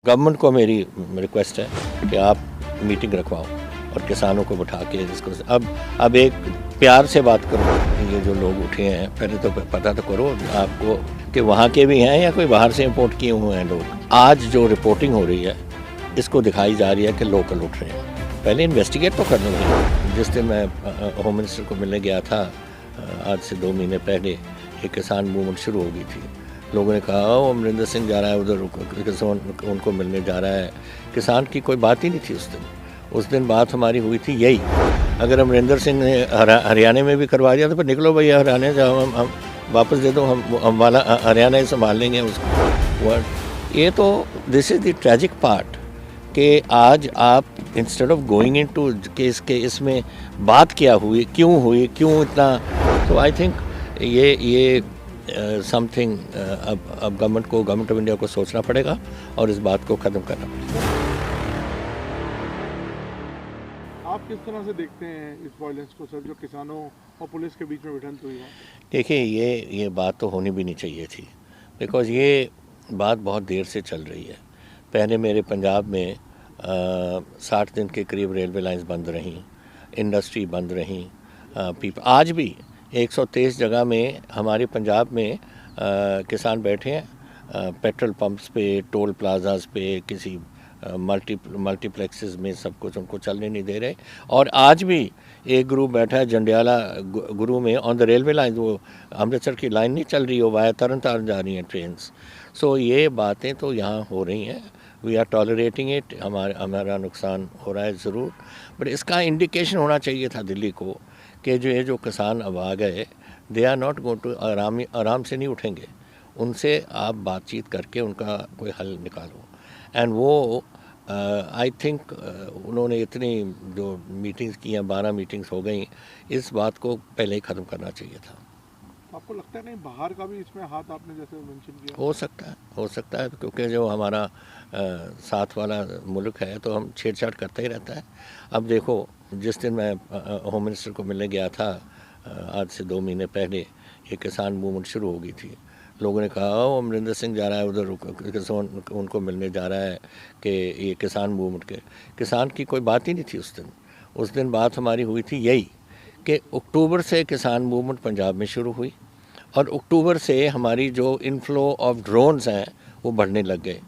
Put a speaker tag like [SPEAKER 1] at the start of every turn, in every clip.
[SPEAKER 1] Government को मेरी request है कि आप मीटिंग रखवाओ और किसानों को बैठा के इसको अब एक प्यार से बात करो। ये जो लोग उठे हैं पहले तो पता तो करो आपको कि वहाँ के भी हैं या कोई बाहर से इंपोर्ट किए हुए हैं लोग। आज जो रिपोर्टिंग हो रही है इसको दिखाई जा रही है कि लोकल उठ रहे हैं। पहले इन्वेस्टिगेट तो करना चाहिए। जिस दिन मैं होम मिनिस्टर को मिलने गया था आज से 2 महीने पहले एक किसान मूवमेंट शुरू हो गई थी। लोगों ने कहा वो अमरिंदर सिंह जा रहा है उधर उनको मिलने जा रहा है। किसान की कोई बात ही नहीं थी उस दिन बात हमारी हुई थी यही। अगर अमरिंदर सिंह ने हरियाणा में भी करवा दिया तो फिर निकलो भैया हरियाणा जाओ, हम वापस दे दो, हम वाला हरियाणा ही संभाल लेंगे उसको। ये तो this is the tragic part कि आज आप instead of going in to के इसमें बात क्या हुई, क्यों इतना, तो आई थिंक ये समथिंग अब गवर्नमेंट ऑफ इंडिया को सोचना पड़ेगा और इस बात को ख़त्म करना पड़ेगा।
[SPEAKER 2] आप किस तरह से देखते हैं इस वायलेंस को सर, जो किसानों और पुलिस के बीच में भिड़ंत हुई है?
[SPEAKER 1] देखिए ये बात तो होनी भी नहीं चाहिए थी, बिकॉज़ ये बात बहुत देर से चल रही है। पहले मेरे पंजाब में 60 दिन के करीब रेलवे लाइंस बंद रहीं, इंडस्ट्री बंद रहीं। आज भी 123 जगह में हमारे पंजाब में किसान बैठे हैं पेट्रोल पंप्स पे, टोल प्लाजाज पे, किसी मल्टीप्लेक्सेस में, सब कुछ उनको चलने नहीं दे रहे। और आज भी एक ग्रुप बैठा है जंडियाला गुरु में ऑन द रेलवे लाइन, वो अमृतसर की लाइन नहीं चल रही हो, वाया तरन तारण जा रही हैं ट्रेन्स। सो ये बातें तो यहाँ हो रही हैं, वी आर टॉलरेटिंग इट, हमारा नुकसान हो रहा है ज़रूर, बट इसका इंडिकेशन होना चाहिए था दिल्ली को कि जो किसान अब आ गए they are not going to आराम से नहीं उठेंगे। उनसे आप बातचीत करके उनका कोई हल निकालो। एंड वो आई थिंक उन्होंने इतनी जो मीटिंग्स की हैं, 12 मीटिंग्स हो गई, इस बात को पहले ही ख़त्म करना चाहिए था।
[SPEAKER 2] आपको लगता है नहीं बाहर का भी इसमें हाथ, आपने जैसे मेंशन किया?
[SPEAKER 1] हो सकता है क्योंकि जो हमारा साथ वाला मुल्क है तो हम छेड़छाड़ करते ही रहता है। अब देखो जिस दिन मैं होम मिनिस्टर को मिलने गया था आज से 2 महीने पहले ये किसान मूवमेंट शुरू हो गई थी। लोगों ने कहा वो अमरिंदर सिंह जा रहा है उधर उनको मिलने जा रहा है कि ये किसान मूवमेंट के किसान की कोई बात ही नहीं थी उस दिन बात हमारी हुई थी यही कि अक्टूबर से किसान मूवमेंट पंजाब में शुरू हुई और अक्टूबर से हमारी जो इनफ्लो ऑफ ड्रोन्स हैं वो बढ़ने लग गए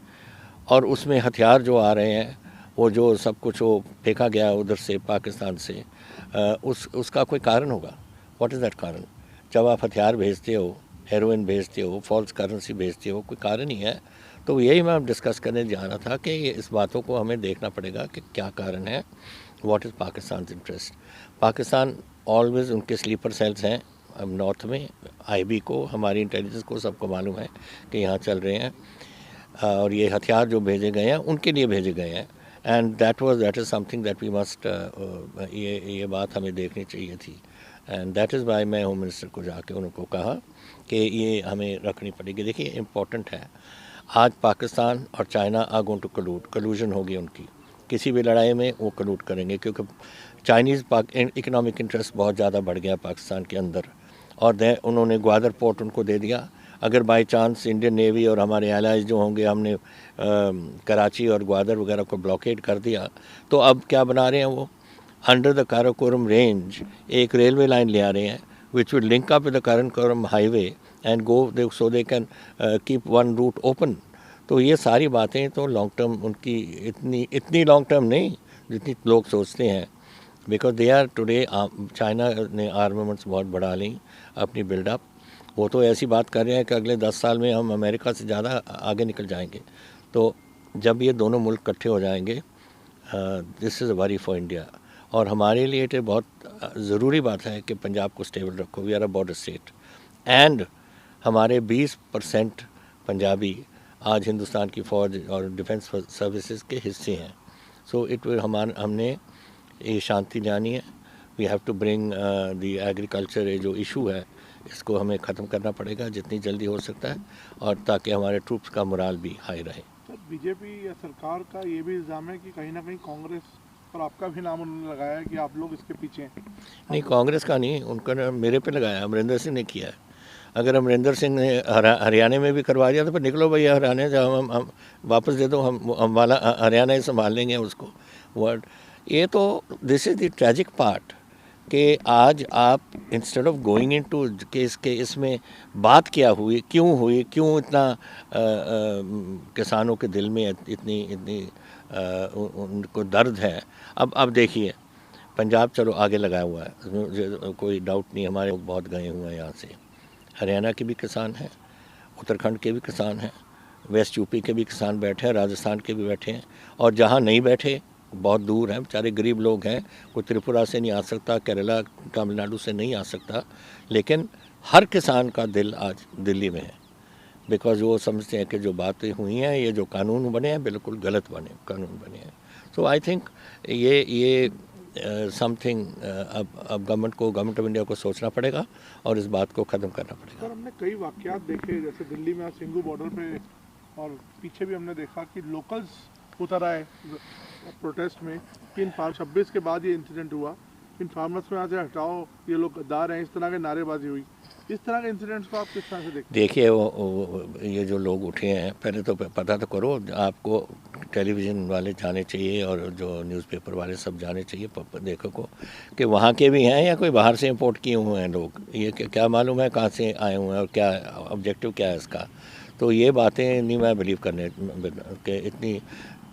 [SPEAKER 1] और उसमें हथियार जो आ रहे हैं वो जो सब कुछ वो फेंका गया उधर से पाकिस्तान से, उसका कोई कारण होगा। व्हाट इज़ दैट कारण? जब आप हथियार भेजते हो, हेरोइन भेजते हो, फॉल्स करेंसी भेजते हो, कोई कारण ही है। तो यही मैं डिस्कस करने जा रहा था कि ये इस बातों को हमें देखना पड़ेगा कि क्या कारण है, what is Pakistan interest. Pakistan always उनके स्लीपर सेल्स हैं अब नॉर्थ में, आईबी को, हमारी इंटेलिजेंस को सबको मालूम है कि यहाँ चल रहे हैं और ये हथियार जो भेजे गए हैं उनके लिए भेजे गए हैं। And that is something that we must, ये बात हमें देखनी चाहिए थी। एंड दैट इज़ वाई मैं होम मिनिस्टर को जाके उनको कहा कि ये हमें रखनी पड़ेगी। देखिए इम्पोर्टेंट है, आज पाकिस्तान और चाइना आर गोइंग टू कलूजन होगी उनकी, किसी भी लड़ाई में वो कलूट करेंगे क्योंकि चाइनीज़ इकनॉमिक इंटरेस्ट बहुत ज़्यादा बढ़ गया पाकिस्तान के अंदर और उन्होंने ग्वादर पोर्ट उनको दे दिया। अगर बाई चांस इंडियन नेवी और हमारे एलाइज जो होंगे, हमने कराची और ग्वादर वगैरह को ब्लॉकेड कर दिया तो अब क्या बना रहे हैं वो, अंडर द काराकोरम रेंज एक रेलवे लाइन ले आ रहे हैं which will link up with the Karakoram highway and go so they can keep one root open. तो ये सारी बातें तो लॉन्ग टर्म उनकी इतनी लॉन्ग टर्म नहीं जितनी लोग सोचते हैं, because they are today, China ने आर्मामेंट्स बहुत बढ़ा ली अपनी बिल्डअप। वो तो ऐसी बात कर रहे हैं कि अगले 10 साल में हम अमेरिका से ज़्यादा आगे निकल जाएंगे। तो जब ये दोनों मुल्क इकट्ठे हो जाएंगे, this is a worry for India. और हमारे लिए तो बहुत ज़रूरी बात है कि पंजाब को स्टेबल रखो। We are a border state and हमारे 20% पंजाबी आज हिंदुस्तान की फ़ौज और डिफेंस सर्विसेज के हिस्से हैं। सो हमने ये शांति लानी है। We have to bring the agriculture, ये जो इशू है इसको हमें ख़त्म करना पड़ेगा जितनी जल्दी हो सकता है और ताकि हमारे ट्रूप्स का मोराल भी हाई रहे।
[SPEAKER 2] सर बीजेपी या सरकार का ये भी इल्ज़ाम है कि कहीं ना कहीं कांग्रेस और आपका भी नाम उन्होंने लगाया है कि आप लोग इसके पीछे हैं।
[SPEAKER 1] नहीं, कांग्रेस का नहीं, उनका मेरे पे लगाया, अमरिंदर सिंह ने किया है। अगर अमरिंदर सिंह ने हरियाणा में भी करवा दिया तो फिर निकलो भैया हरियाणा से, हम वापस दे दो, हम वाला हरियाणा ही संभाल लेंगे उसको वर्ड। ये तो this is the tragic part कि आज आप इंस्टेड ऑफ गोइंग इनटू के इसमें बात क्या हुई, क्यों इतना किसानों के दिल में इतनी उनको दर्द है। अब देखिए, पंजाब चलो आगे लगाया हुआ है, उसमें कोई डाउट नहीं, हमारे लोग बहुत गए हुए हैं यहाँ से। हरियाणा के भी किसान हैं, उत्तराखंड के भी किसान हैं, वेस्ट यूपी के भी किसान बैठे हैं, राजस्थान के भी बैठे हैं, और जहाँ नहीं बैठे बहुत दूर हैं, बेचारे गरीब लोग हैं, कोई त्रिपुरा से नहीं आ सकता, केरला तमिलनाडु से नहीं आ सकता, लेकिन हर किसान का दिल आज दिल्ली में है, बिकॉज वो समझते हैं कि जो बातें हुई हैं, ये जो कानून बने हैं बिल्कुल गलत कानून बने हैं। सो आई थिंक ये समथिंग अब गवर्नमेंट ऑफ इंडिया को सोचना पड़ेगा और इस बात को ख़त्म करना पड़ेगा।
[SPEAKER 2] सर, हमने कई वाक़यात देखे, जैसे दिल्ली में सिंघू बॉर्डर पे, और पीछे भी हमने देखा कि लोकल्स उतर आए प्रोटेस्ट में कि इन 26 के बाद ये इंसिडेंट हुआ, इन फार्मर्स को यहाँ से हटाओ, ये लोग गद्दार हैं, इस तरह की नारेबाजी हुई। इस तरह के इंसिडेंट्स को आप किस तरह से देखते हैं?
[SPEAKER 1] देखिए, ये जो लोग उठे हैं, पहले तो पता तो करो, आपको टेलीविज़न वाले जाने चाहिए और जो न्यूज़पेपर वाले सब जाने चाहिए देखो को कि वहाँ के भी हैं या कोई बाहर से इंपोर्ट किए हुए हैं लोग, ये क्या मालूम है कहाँ से आए हुए हैं और क्या ऑब्जेक्टिव क्या है इसका। तो ये बातें नहीं मैं बिलीव करने के इतनी।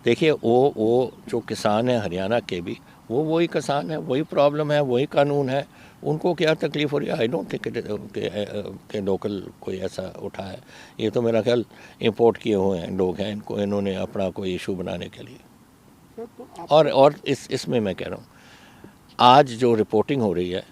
[SPEAKER 1] देखिए, वो जो किसान है हरियाणा के भी, वही किसान है, वही प्रॉब्लम है, वही कानून है, उनको क्या तकलीफ़ हो रही है। आई डोंट थिंक के लोकल कोई ऐसा उठा है, ये तो मेरा ख्याल इंपोर्ट किए हुए हैं लोग हैं, इन्होंने अपना कोई इशू बनाने के लिए। और इसमें मैं कह रहा हूँ, आज जो रिपोर्टिंग हो रही है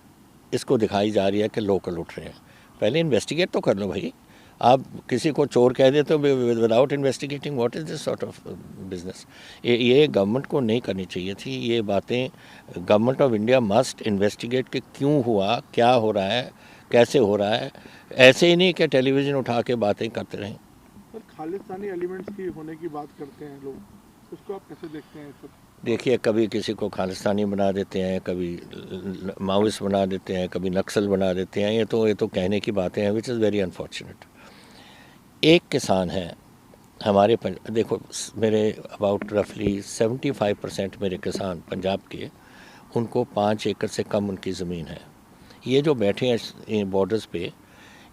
[SPEAKER 1] इसको दिखाई जा रही है कि लोकल उठ रहे हैं। पहले इन्वेस्टिगेट तो कर लो भाई, आप किसी को चोर कह देते हो without investigating. What is this sort of business? ये गवर्नमेंट को नहीं करनी चाहिए थी ये बातें। Government of India must investigate कि क्यों हुआ, क्या हो रहा है, कैसे हो रहा है। ऐसे ही नहीं कि टेलीविज़न उठा के बातें करते रहें।
[SPEAKER 2] सर, खालिस्तानी एलिमेंट्स की होने की बात करते हैं लोग, उसको आप कैसे देखते हैं?
[SPEAKER 1] देखिए, कभी किसी को खालिस्तानी बना देते हैं, कभी माओइस्ट बना देते हैं, कभी नक्सल बना देते हैं। ये तो कहने की बातें हैं, विच इज़ वेरी अनफॉर्चुनेट। एक किसान है हमारे देखो, मेरे अबाउट रफली 75% मेरे किसान पंजाब के, उनको 5 एकड़ से कम उनकी ज़मीन है। ये जो बैठे हैं बॉर्डर्स पे,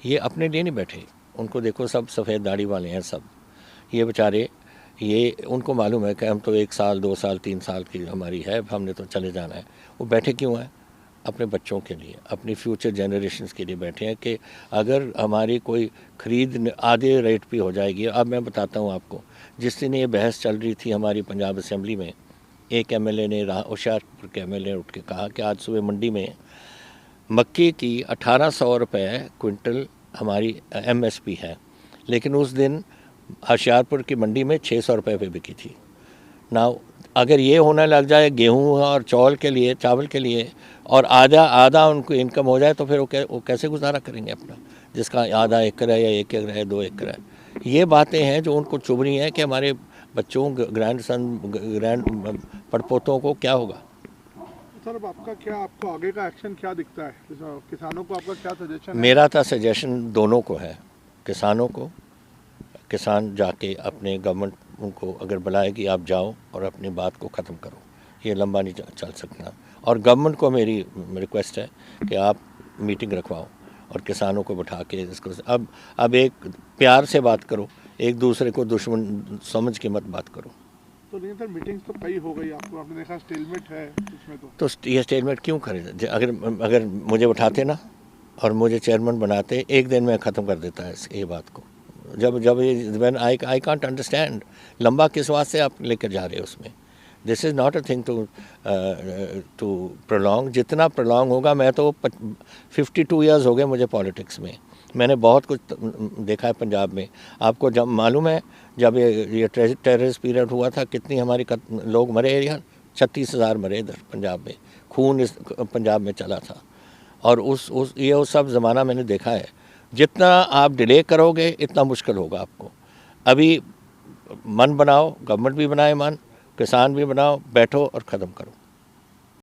[SPEAKER 1] ये अपने लिए नहीं बैठे, उनको देखो सब सफ़ेद दाढ़ी वाले हैं सब। ये बेचारे, ये उनको मालूम है कि हम तो 1 साल 2 साल 3 साल की हमारी है, हमने तो चले जाना है। वो बैठे क्यों हैं? अपने बच्चों के लिए, अपनी फ्यूचर जनरेशन्स के लिए बैठे हैं कि अगर हमारी कोई ख़रीद आधे रेट पे हो जाएगी। अब मैं बताता हूँ आपको, जिस दिन ये बहस चल रही थी हमारी पंजाब असम्बली में, एक एमएलए ने, होशियारपुर के एमएलए उठ के कहा कि आज सुबह मंडी में मक्की की 1800 रुपये क्विंटल हमारी एमएसपी है, लेकिन उस दिन होशियारपुर की मंडी में 600 रुपये पे बिकी थी। ना अगर ये होने लग जाए गेहूं और चावल के लिए और आधा उनको इनकम हो जाए, तो फिर वो कैसे गुजारा करेंगे अपना, जिसका आधा एकड़ है या 1 एकड़ है 2 एकड़ है। ये बातें हैं जो उनको चुभ रही हैं कि हमारे बच्चों, ग्रैंड पड़पोतों को क्या होगा।
[SPEAKER 2] सर, अब आपको आगे का एक्शन क्या दिखता है? किसानों को आपका क्या सजेशन है?
[SPEAKER 1] मेरा तो सजेशन दोनों को है, किसानों को, किसान जाके अपने गवर्नमेंट उनको अगर बुलाएगी, आप जाओ और अपनी बात को ख़त्म करो, ये लंबा नहीं चल सकता। और गवर्नमेंट को मेरी रिक्वेस्ट है कि आप मीटिंग रखवाओ और किसानों को बैठा के इसको अब एक प्यार से बात करो, एक दूसरे को दुश्मन समझ के मत बात करो।
[SPEAKER 2] तो नहीं सर, मीटिंग्स तो कई हो गई, आपने देखा स्टेलमेट है इसमें। तो
[SPEAKER 1] ये स्टेलमेट क्यों करें? अगर मुझे उठाते ना और मुझे चेयरमैन बनाते, एक दिन में ख़त्म कर देता है ये बात को। जब व्हेन आई कांट अंडरस्टैंड, लंबा किस वास्ते आप लेकर जा रहे हो उसमें। This is not a thing to prolong. जितना प्रोलॉन्ग होगा, मैं तो 52 ईयर्स हो गए मुझे पॉलिटिक्स में, मैंने बहुत कुछ देखा है पंजाब में। आपको जब मालूम है, जब ये टेररिस्ट पीरियड हुआ था, कितनी हमारी लोग मरे यार, 36,000 मरे इधर पंजाब में, खून इस पंजाब में चला था। और ये सब ज़माना मैंने देखा है। जितना आप डिले करोगे इतना मुश्किल होगा आपको। अभी मन बनाओ, गवर्नमेंट भी बनाए मन, किसान भी बनाओ, बैठो और ख़त्म करो।